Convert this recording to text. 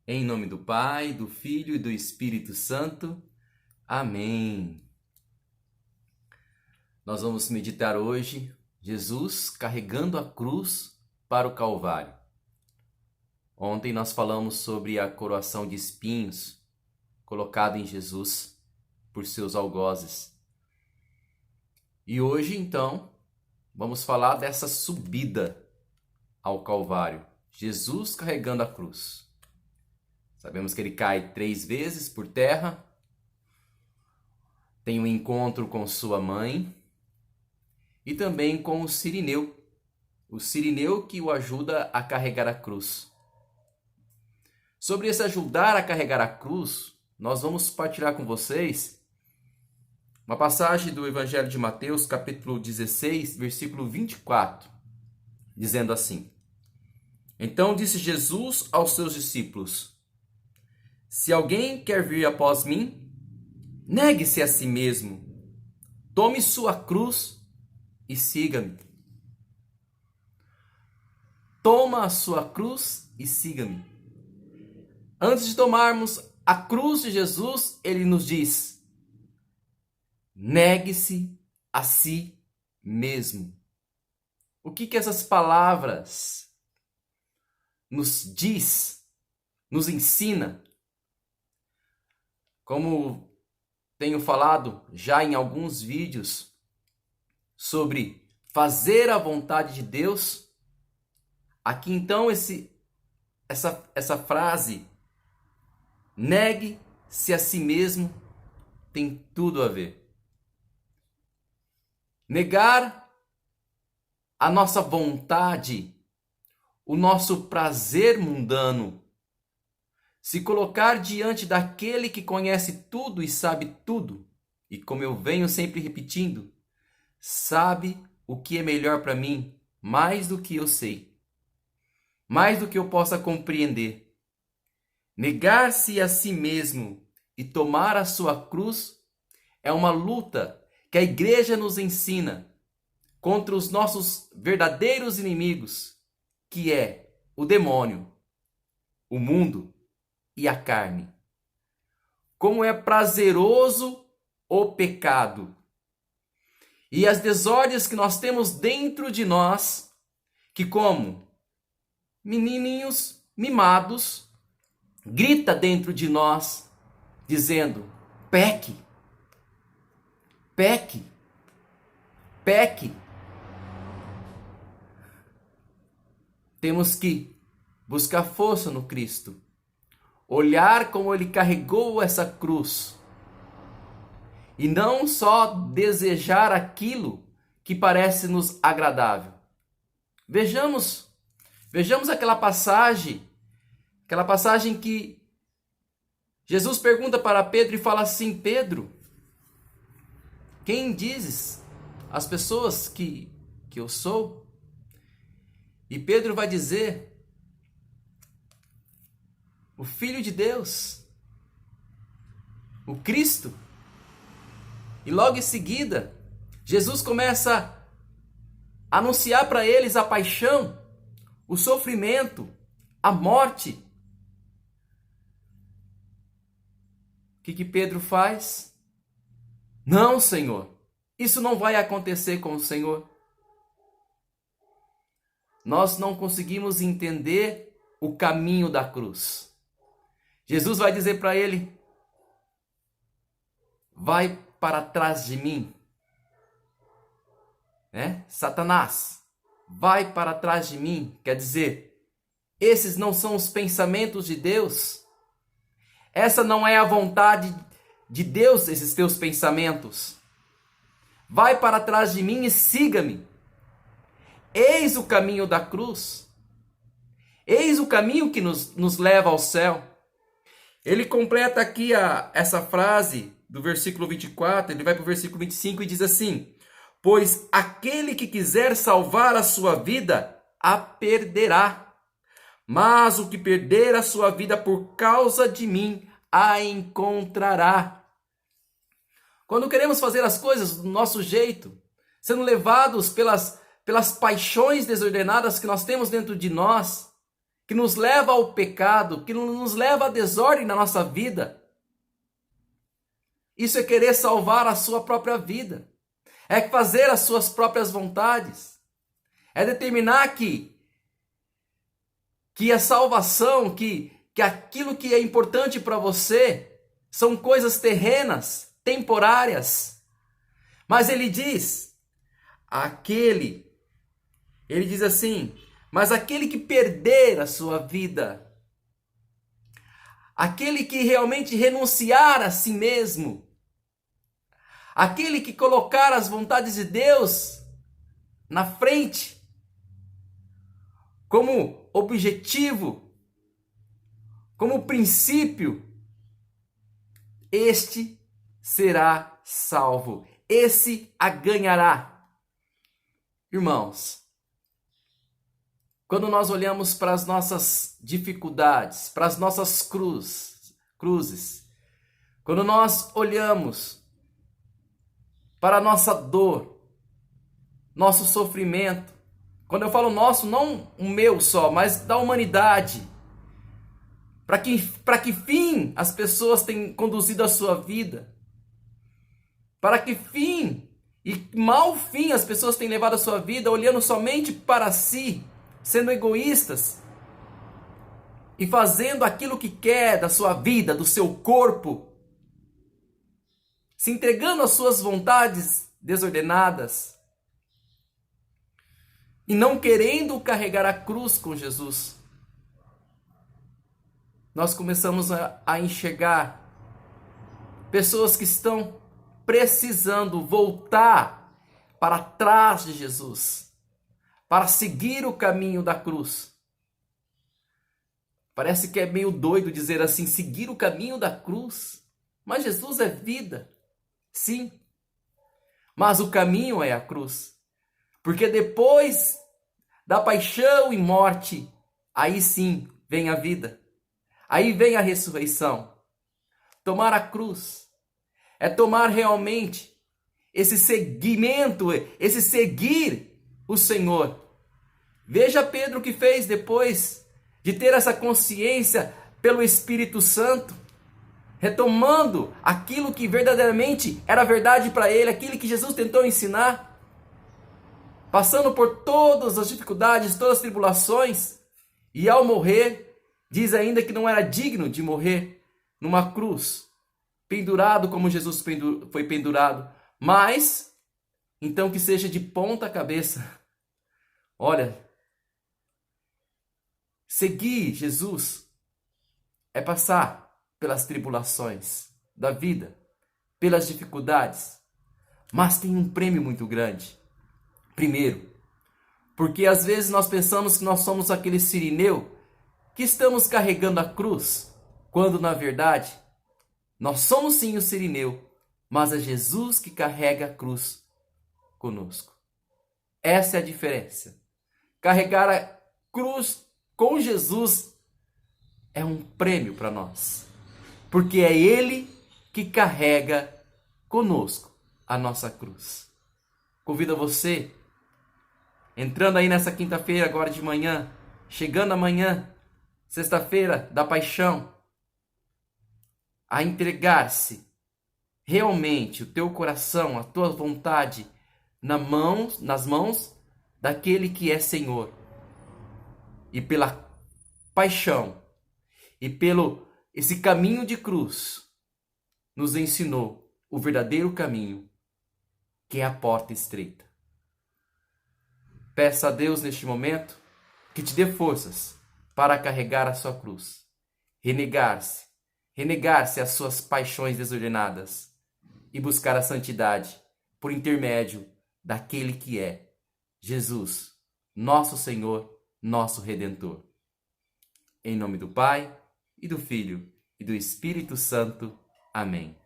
Em nome do Pai, do Filho e do Espírito Santo. Amém. Nós vamos meditar hoje Jesus carregando a cruz para o Calvário. Ontem nós falamos sobre a coroação de espinhos colocada em Jesus por seus algozes. E hoje, então, vamos falar dessa subida ao Calvário. Jesus carregando a cruz. Sabemos que ele cai 3 vezes por terra, tem um encontro com sua mãe e também com o Cirineu que o ajuda a carregar a cruz. Sobre esse ajudar a carregar a cruz, nós vamos partilhar com vocês uma passagem do Evangelho de Mateus, capítulo 16, versículo 24, dizendo assim: Então disse Jesus aos seus discípulos: Se alguém quer vir após mim, negue-se a si mesmo, tome sua cruz e siga-me. Toma a sua cruz e siga-me. Antes de tomarmos a cruz de Jesus, ele nos diz: negue-se a si mesmo. O que essas palavras nos diz, nos ensina? Como tenho falado já em alguns vídeos sobre fazer a vontade de Deus, aqui então essa frase, negue-se a si mesmo, tem tudo a ver. Negar a nossa vontade, o nosso prazer mundano, se colocar diante daquele que conhece tudo e sabe tudo, e como eu venho sempre repetindo, sabe o que é melhor para mim, mais do que eu sei, mais do que eu possa compreender. Negar-se a si mesmo e tomar a sua cruz é uma luta que a igreja nos ensina contra os nossos verdadeiros inimigos, que é o demônio, o mundo e a carne. Como é prazeroso o pecado e as desordens que nós temos dentro de nós, que como menininhos mimados, grita dentro de nós, dizendo: peque, peque, peque. Temos que buscar força no Cristo, olhar como ele carregou essa cruz e não só desejar aquilo que parece nos agradável. Vejamos aquela passagem que Jesus pergunta para Pedro e fala assim: Pedro, quem dizes as pessoas que eu sou? E Pedro vai dizer: o Filho de Deus, o Cristo. E logo em seguida, Jesus começa a anunciar para eles a paixão, o sofrimento, a morte. O que Pedro faz? Não, Senhor, isso não vai acontecer com o Senhor. Nós não conseguimos entender o caminho da cruz. Jesus vai dizer para ele: vai para trás de mim. Satanás, vai para trás de mim. Quer dizer, esses não são os pensamentos de Deus. Essa não é a vontade de Deus, esses teus pensamentos. Vai para trás de mim e siga-me. Eis o caminho da cruz. Eis o caminho que nos leva ao céu. Ele completa aqui essa frase do versículo 24, ele vai para o versículo 25 e diz assim: Pois aquele que quiser salvar a sua vida, a perderá. Mas o que perder a sua vida por causa de mim, a encontrará. Quando queremos fazer as coisas do nosso jeito, sendo levados pelas paixões desordenadas que nós temos dentro de nós, que nos leva ao pecado, que nos leva à desordem na nossa vida. Isso é querer salvar a sua própria vida. É fazer as suas próprias vontades. É determinar que a salvação, que aquilo que é importante para você são coisas terrenas, temporárias. Mas ele diz assim, mas aquele que perder a sua vida, aquele que realmente renunciar a si mesmo, aquele que colocar as vontades de Deus na frente, como objetivo, como princípio, este será salvo, esse a ganhará. Irmãos, quando nós olhamos para as nossas dificuldades, para as nossas cruzes, quando nós olhamos para a nossa dor, nosso sofrimento, quando eu falo nosso, não o meu só, mas da humanidade, para que fim as pessoas têm conduzido a sua vida, para que fim e mau fim as pessoas têm levado a sua vida, olhando somente para si, sendo egoístas e fazendo aquilo que quer da sua vida, do seu corpo, se entregando às suas vontades desordenadas e não querendo carregar a cruz com Jesus. Nós começamos a enxergar pessoas que estão precisando voltar para trás de Jesus, para seguir o caminho da cruz. Parece que é meio doido dizer assim, seguir o caminho da cruz. Mas Jesus é vida, sim. Mas o caminho é a cruz. Porque depois da paixão e morte, aí sim vem a vida. Aí vem a ressurreição. Tomar a cruz é tomar realmente esse seguimento, esse seguir o Senhor. Veja Pedro o que fez depois de ter essa consciência pelo Espírito Santo, retomando aquilo que verdadeiramente era verdade para ele, aquilo que Jesus tentou ensinar, passando por todas as dificuldades, todas as tribulações, e ao morrer, diz ainda que não era digno de morrer numa cruz, pendurado como Jesus foi pendurado, mas então que seja de ponta cabeça. Olha, seguir Jesus é passar pelas tribulações da vida, pelas dificuldades, mas tem um prêmio muito grande. Primeiro, porque às vezes nós pensamos que nós somos aquele sirineu que estamos carregando a cruz, quando na verdade nós somos sim o sirineu, mas é Jesus que carrega a cruz conosco. Essa é a diferença. Carregar a cruz com Jesus é um prêmio para nós, porque é Ele que carrega conosco a nossa cruz. Convido você, entrando aí nessa quinta-feira agora de manhã, chegando amanhã, sexta-feira da paixão, a entregar-se realmente o teu coração, a tua vontade nas mãos daquele que é Senhor. E pela paixão e pelo esse caminho de cruz nos ensinou o verdadeiro caminho, que é a porta estreita. Peça a Deus neste momento que te dê forças para carregar a sua cruz, renegar-se às suas paixões desordenadas e buscar a santidade por intermédio daquele que é Jesus, nosso Senhor, nosso Redentor. Em nome do Pai, e do Filho, e do Espírito Santo. Amém.